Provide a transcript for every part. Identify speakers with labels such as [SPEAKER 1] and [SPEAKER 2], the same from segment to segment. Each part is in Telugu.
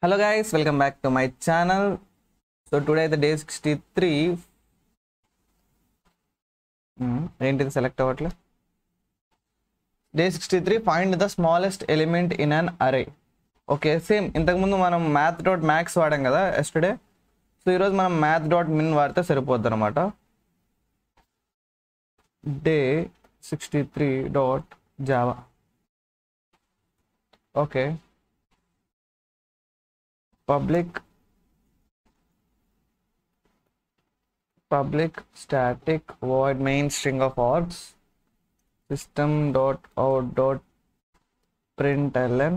[SPEAKER 1] Hello guys, welcome back to my channel. So today the day 63. ఏంటిది సెలెక్ట్ అవ్వట్లే. Day 63, find the smallest element in an array. Okay, same ఇంతకుముందు మనం math.max వాడాం కదా ఎస్టర్డే. సో ఈరోజు మనం math.min వాడితే సరిపోద్ది అనమాట. Day 63.java. Okay, public static void main string of args system.out.println.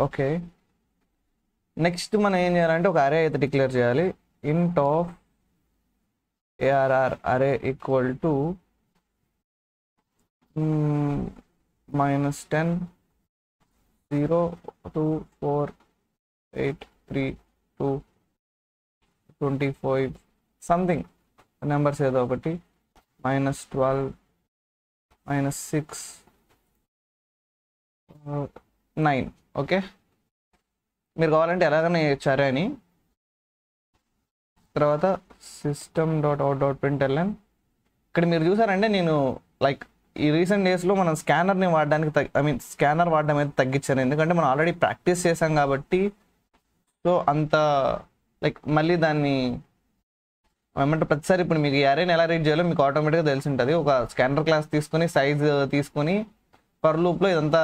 [SPEAKER 1] Okay, next మనం ఏం చేయాలంటే ఒక అరే అయితే డిక్లేర్ చేయాలి. int of arr array equal to -10 0 2 4 8 3 2 25 something numbers ఏదో ఒకటి -12 -6 9. ఓకే, మీరు కావాలంటే ఎలాగైనా ఇచ్చారే అని. తర్వాత system.out.println. ఇక్కడ మీరు చూసారంటే నేను లైక్ ఈ రీసెంట్ డేస్లో మనం స్కానర్ని వాడడానికి స్కానర్ వాడడం అయితే తగ్గించాను, ఎందుకంటే మనం ఆల్రెడీ ప్రాక్టీస్ చేసాం కాబట్టి. సో అంత లైక్ మళ్ళీ దాన్ని ఏమంటే ప్రతిసారి ఇప్పుడు మీకు ఈ అరేని ఎలా రీడ్ చేయాలో మీకు ఆటోమేటిక్గా తెలిసి ఉంటుంది. ఒక స్కానర్ క్లాస్ తీసుకొని సైజ్ తీసుకొని పర్ లూప్లో ఇదంతా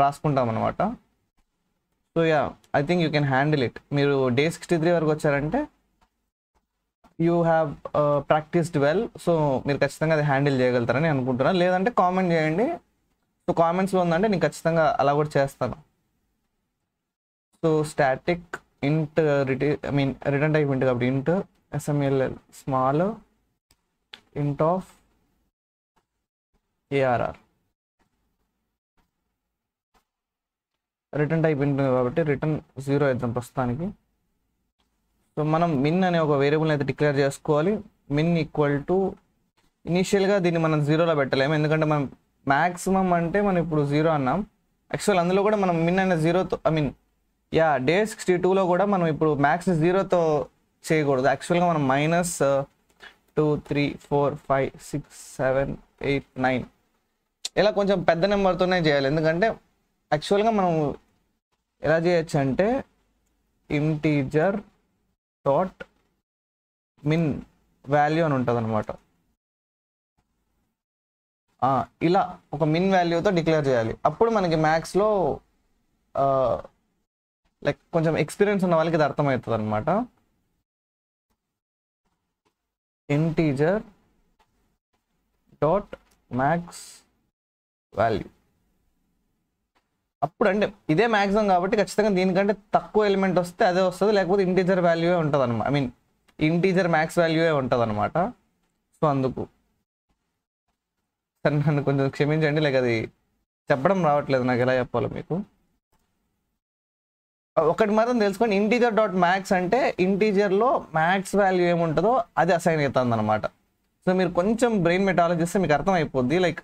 [SPEAKER 1] రాసుకుంటాం అనమాట. So ya, I think you can handle it. మీరు డే 63 వరకు వచ్చారంటే you have practised well. So మీరు ఖచ్చితంగా అది హ్యాండిల్ చేయగలుగుతారని అనుకుంటున్నాను. లేదంటే కామెంట్ చేయండి. సో కామెంట్స్లో ఉందంటే నేను ఖచ్చితంగా అలా కూడా చేస్తాను. సో స్టాటిక్ ఇంట్ రిటర్న్ టైప్ ఇంట్ కాబట్టి ఇంట్ smll స్మాల్ ఇంట్ ఆఫ్ arr రిటర్న్ టైప్ ఇంట్ కాబట్టి రిటర్న్ 0 అవుతాం ప్రస్తుతానికి. సో మనం మిన్ అనే ఒక వేరియబుల్ని అయితే డిక్లేర్ చేసుకోవాలి. మిన్ ఈక్వల్ టు ఇనీషియల్గా దీన్ని మనం 0లో పెట్టలేము, ఎందుకంటే మనం మ్యాక్సిమం అంటే మనం ఇప్పుడు 0 అన్నాం. యాక్చువల్ అందులో కూడా మనం మిన్ అనే 0తో డే 62లో కూడా మనం ఇప్పుడు మ్యాక్స్ 0తో చేయకూడదు. యాక్చువల్గా మనం -2 3 4 5 6 7 8 9 ఇలా కొంచెం పెద్ద నెంబర్తోనే చేయాలి. ఎందుకంటే యాక్చువల్గా మనం ఎలా చేయొచ్చు అంటే ఇంటీజర్ డాట్ మిన్ వాల్యూ అని ఉంటుంది అనమాట. ఇలా ఒక మిన్ వాల్యూతో డిక్లేర్ చేయాలి. అప్పుడు మనకి మ్యాథ్స్లో లైక్ కొంచెం ఎక్స్పీరియన్స్ ఉన్న వాళ్ళకి ఇది అర్థమవుతుంది అనమాట. Integer dot max value. అప్పుడు అంటే ఇదే మ్యాక్సిమం కాబట్టి ఖచ్చితంగా దీనికంటే తక్కువ ఎలిమెంట్ వస్తే అదే వస్తుంది, లేకపోతే ఇంటీజర్ వాల్యూవే ఉంటుంది అనమాట. ఇంటీజర్ మ్యాక్స్ వాల్యూవే ఉంటుంది అనమాట. సో అందుకు సరే నన్ను కొంచెం క్షమించండి, లైక్ అది చెప్పడం రావట్లేదు నాకు, ఎలా చెప్పాలో మీకు. ఒకటి మాత్రం తెలుసుకోండి, ఇంటీజర్ డాట్ మ్యాక్స్ అంటే ఇంటీజర్లో మ్యాక్స్ వాల్యూ ఏముంటుందో అది అసైన్ అవుతుంది అనమాట. సో మీరు కొంచెం బ్రెయిన్ మెట్ ఆలోచిస్తే మీకు అర్థమైపోద్ది. లైక్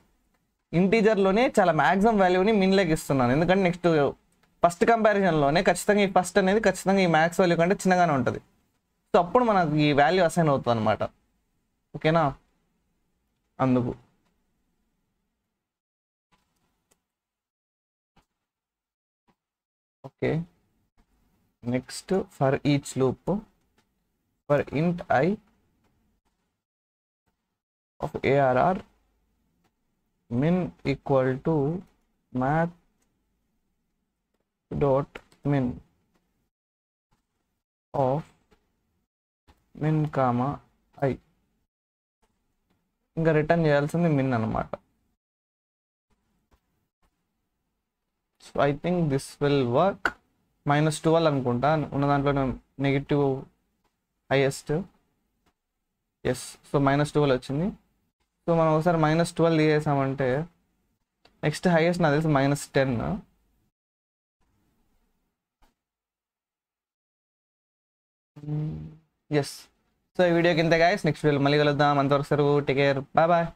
[SPEAKER 1] ఇంటీజర్లోనే చాలా మ్యాక్సిమం వాల్యూని మిన్లోకి ఇస్తున్నాను, ఎందుకంటే నెక్స్ట్ ఫస్ట్ కంపారిజన్లోనే ఖచ్చితంగా ఈ ఫస్ట్ అనేది ఖచ్చితంగా ఈ మ్యాక్స్ వాల్యూ కంటే చిన్నగానే ఉంటుంది. సో అప్పుడు మనకు ఈ వాల్యూ అసైన్ అవుతుంది అనమాట. ఓకేనా, అందుకు. Okay, next for each loop for ఇంట్ I of arr min equal to math dot min of min comma I. ఇంకా రిటర్న్ చేయాల్సింది మిన్ అనమాట. So I think this will work. -12 అనుకుంటా ఉన్న దాంట్లో నెగిటివ్ హైయెస్ట్. ఎస్, సో -12 వచ్చింది. సో మనం ఒకసారి -12 తీసేసామంటే నెక్స్ట్ హైయెస్ట్ నాకు తెలిసి -10. ఎస్, సో ఈ వీడియోకి ఇంతే గైస్. నెక్స్ట్ వీడియోలో మళ్ళీ కలుద్దాం. అంతవరకు సరు, టేక్ కేర్, బాయ్ బాయ్.